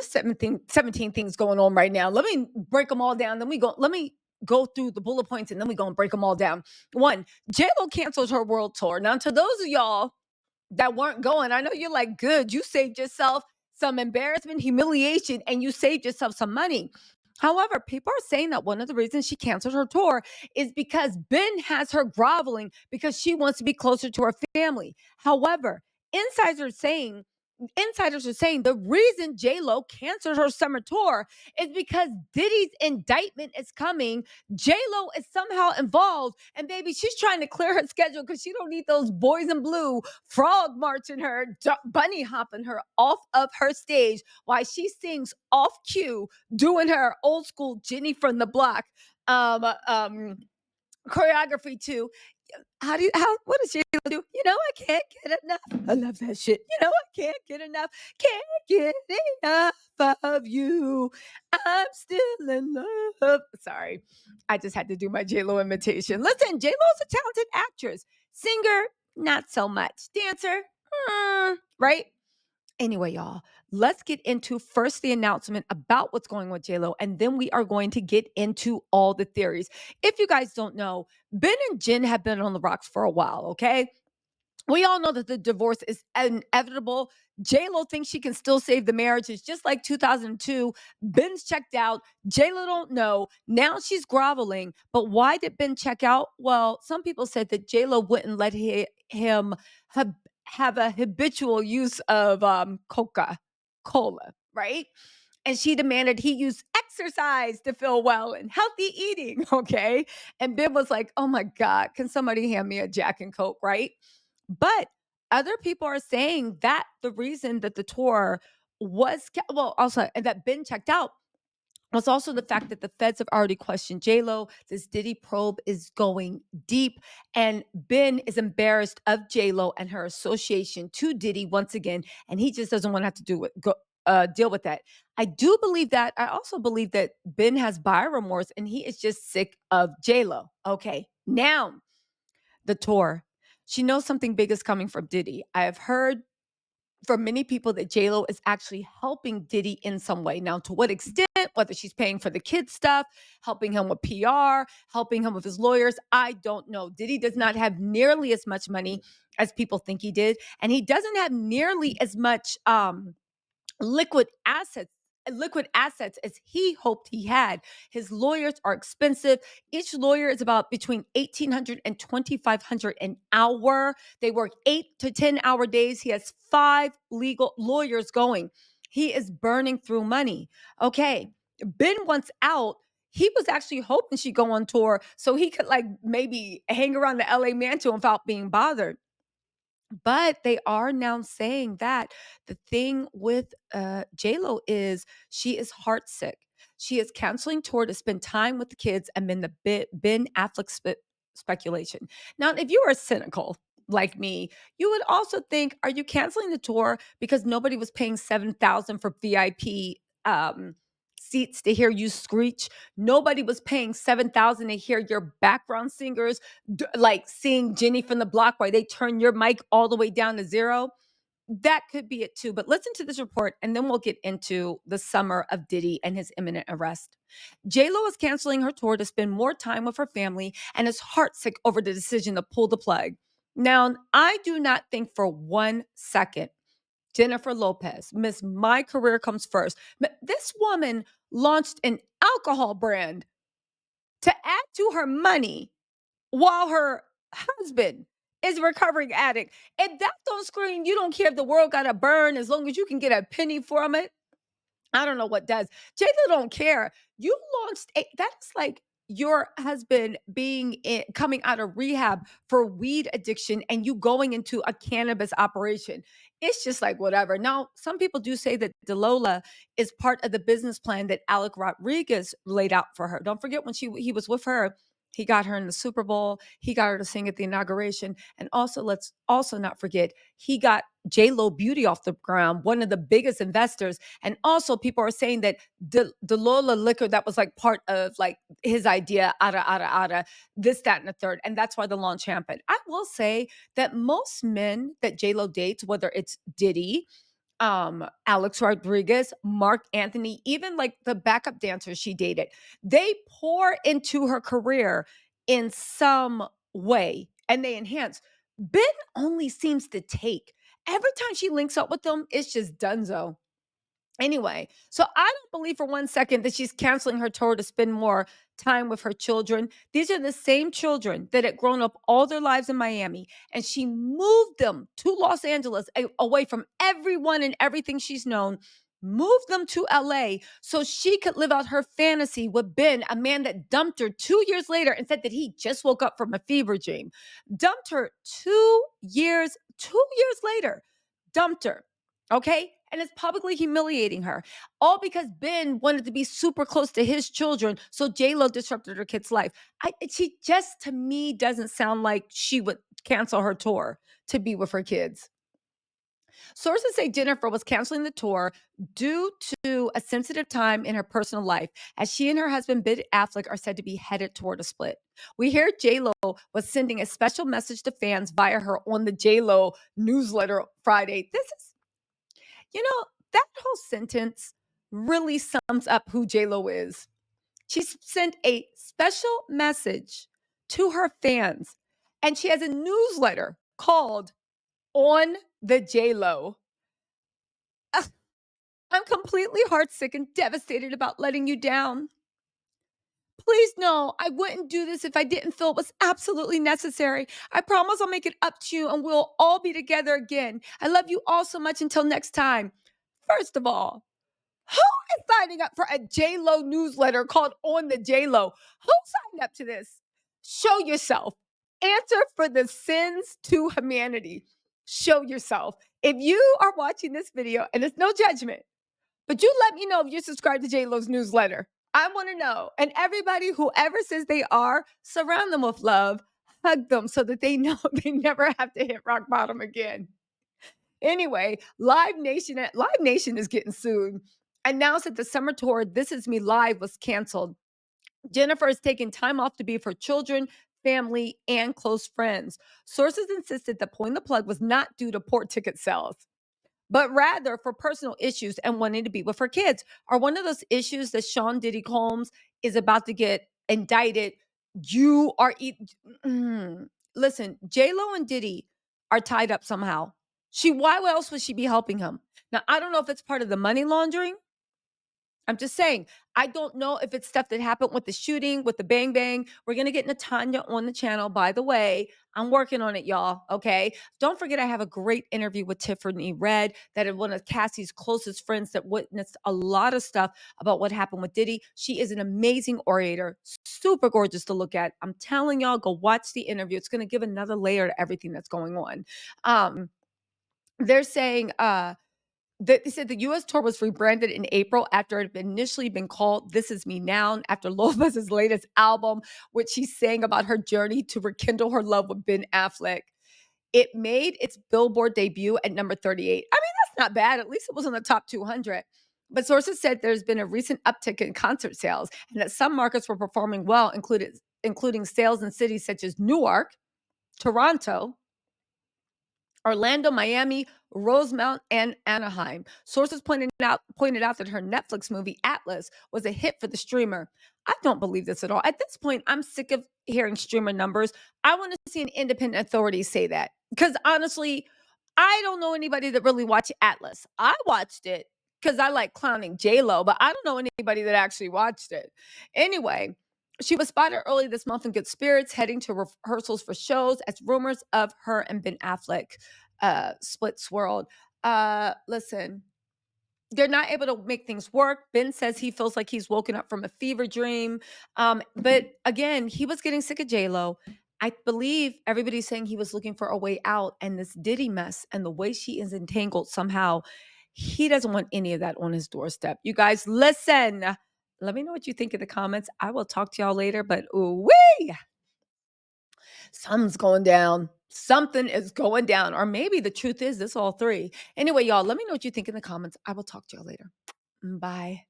17 things going on right now. Let me break them all down. Let me go through the bullet points and then we go and break them all down. One, J-Lo cancels her world tour. Now, to those of y'all that weren't going, I know you're like, good, you saved yourself some embarrassment, humiliation, and you saved yourself some money. However, people are saying that one of the reasons she canceled her tour is because Ben has her groveling because she wants to be closer to her family. However, insiders are saying the reason J-Lo canceled her summer tour is because Diddy's indictment is coming. J-Lo is somehow involved, and baby, she's trying to clear her schedule because she don't need those boys in blue frog marching her, bunny hopping her off of her stage while she sings off cue, doing her old school Jenny from the Block choreography too. What does she do? You know, I can't get enough. I love that shit. You know, I can't get enough. Can't get enough of you. I'm still in love. Sorry. I just had to do my J-Lo imitation. Listen, J-Lo's a talented actress. Singer, not so much. Dancer, right? Anyway, y'all, let's get into first the announcement about what's going on with J-Lo, and then we are going to get into all the theories. If you guys don't know, Ben and Jen have been on the rocks for a while, okay? We all know that the divorce is inevitable. J-Lo thinks she can still save the marriage. It's just like 2002. Ben's checked out. J-Lo don't know. Now she's groveling. But why did Ben check out? Well, some people said that J-Lo wouldn't let him have a habitual use of Coca-Cola, right? And she demanded he use exercise to feel well and healthy eating, okay? And Ben was like, oh my God, can somebody hand me a Jack and Coke, right? But other people are saying that the reason that the tour was, also, and that Ben checked out was also the fact that the feds have already questioned J-Lo. This Diddy probe is going deep, and Ben is embarrassed of J-Lo and her association to Diddy once again, and he just doesn't want to have to deal with that. I do believe that. I also believe that Ben has buyer remorse, and he is just sick of J-Lo. Okay, now the tour. She knows something big is coming from Diddy. I have heard from many people that J-Lo is actually helping Diddy in some way. Now, to what extent, whether she's paying for the kids stuff, helping him with PR, helping him with his lawyers, I don't know. Diddy does not have nearly as much money as people think he did. And he doesn't have nearly as much liquid assets as he hoped he had. His lawyers are expensive. Each lawyer is about between $1,800 and $2,500 an hour. They work 8 to 10-hour days. He has 5 legal lawyers going. He is burning through money. Okay, Ben wants out. He was actually hoping she'd go on tour so he could maybe hang around the LA mansion without being bothered. But they are now saying that the thing with J-Lo is she is heartsick. She is canceling tour to spend time with the kids amid the Ben Affleck speculation. Now, if you are cynical like me, you would also think, are you canceling the tour because nobody was paying $7,000 for VIP seats to hear you screech? Nobody was paying $7,000 to hear your background singers sing Jenny from the Block while they turn your mic all the way down to zero. That could be it too. But listen to this report and then we'll get into the summer of Diddy and his imminent arrest. J-Lo is canceling her tour to spend more time with her family and is heartsick over the decision to pull the plug. Now, I do not think for 1 second Jennifer Lopez, Miss My Career Comes First. This woman launched an alcohol brand to add to her money while her husband is a recovering addict. And that don't scream, you don't care if the world got to burn as long as you can get a penny from it. I don't know what does. J-Lo don't care. You launched that's like your husband coming out of rehab for weed addiction and you going into a cannabis operation. It's just like whatever. Now, some people do say that Delola is part of the business plan that Alec Rodriguez laid out for her. Don't forget when he was with her, he got her in the Super Bowl. He got her to sing at the inauguration. And also, let's also not forget, he got J-Lo Beauty off the ground, one of the biggest investors. And also people are saying that Delola Liquor, that was like part of like his idea, this, that, and the third. And that's why the launch happened. I will say that most men that J-Lo dates, whether it's Diddy, Alex Rodriguez, Mark Anthony, even like the backup dancers she dated, they pour into her career in some way and they enhance. Ben only seems to take. Every time she links up with them, it's just dunzo. Anyway, so I don't believe for 1 second that she's canceling her tour to spend more time with her children. These are the same children that had grown up all their lives in Miami, and she moved them to Los Angeles, away from everyone and everything she's known, moved them to LA so she could live out her fantasy with Ben, a man that dumped her 2 years later and said that he just woke up from a fever dream. Dumped her 2 years later, dumped her. Okay. And is publicly humiliating her, all because Ben wanted to be super close to his children. So J-Lo disrupted her kid's life. She just, to me, doesn't sound like she would cancel her tour to be with her kids. Sources say Jennifer was canceling the tour due to a sensitive time in her personal life, as she and her husband Ben Affleck are said to be headed toward a split. We hear J-Lo was sending a special message to fans via her On the J-Lo newsletter Friday. That whole sentence really sums up who J-Lo is. She sent a special message to her fans, and she has a newsletter called On the J-Lo. I'm completely heartsick and devastated about letting you down. Please know I wouldn't do this if I didn't feel it was absolutely necessary. I promise I'll make it up to you and we'll all be together again. I love you all so much. Until next time. First of all, who is signing up for a J-Lo newsletter called On the J-Lo? Who signed up to this? Show yourself. Answer for the sins to humanity. Show yourself. If you are watching this video, and it's no judgment, but you let me know if you're subscribed to J-Lo's newsletter. I want to know. And everybody, whoever says they are, surround them with love. Hug them so that they know they never have to hit rock bottom again. Anyway, Live Nation is getting sued. Announced that the summer tour This Is Me Live was canceled. Jennifer is taking time off to be with her children, family, and close friends. Sources insisted that pulling the plug was not due to poor ticket sales, but rather for personal issues and wanting to be with her kids. Are one of those issues that Sean Diddy Combs is about to get indicted. You are listen, J-Lo and Diddy are tied up somehow. Why else would she be helping him? Now, I don't know if it's part of the money laundering. I'm just saying, I don't know if it's stuff that happened with the shooting, with the bang bang. We're going to get Natanya on the channel, by the way. I'm working on it, y'all. Okay. Don't forget, I have a great interview with Tiffany Red, that is one of Cassie's closest friends that witnessed a lot of stuff about what happened with Diddy. She is an amazing orator, super gorgeous to look at. I'm telling y'all, go watch the interview. It's going to give another layer to everything that's going on. They're saying, they said the U.S. tour was rebranded in April after it had initially been called This Is Me Now, after Lopez's latest album, which she sang about her journey to rekindle her love with Ben Affleck. It made its Billboard debut at number 38. I mean, that's not bad. At least it was in the top 200. But sources said there's been a recent uptick in concert sales and that some markets were performing well, including sales in cities such as Newark, Toronto, Orlando, Miami, Rosemount, and Anaheim. Sources pointed out that her Netflix movie Atlas was a hit for the streamer. I don't believe this at all. At this point, I'm sick of hearing streamer numbers. I want to see an independent authority say that. Because honestly, I don't know anybody that really watched Atlas. I watched it because I like clowning J-Lo, but I don't know anybody that actually watched it. Anyway, she was spotted early this month in good spirits, heading to rehearsals for shows as rumors of her and Ben Affleck split swirled. Listen, they're not able to make things work. Ben says he feels like he's woken up from a fever dream. But again, he was getting sick of J-Lo. I believe everybody's saying he was looking for a way out, and this Diddy mess and the way she is entangled somehow, he doesn't want any of that on his doorstep. You guys, listen. Let me know what you think in the comments. I will talk to y'all later, but ooh-wee, something's going down. Something is going down. Or maybe the truth is this all three. Anyway, y'all, let me know what you think in the comments. I will talk to y'all later. Bye.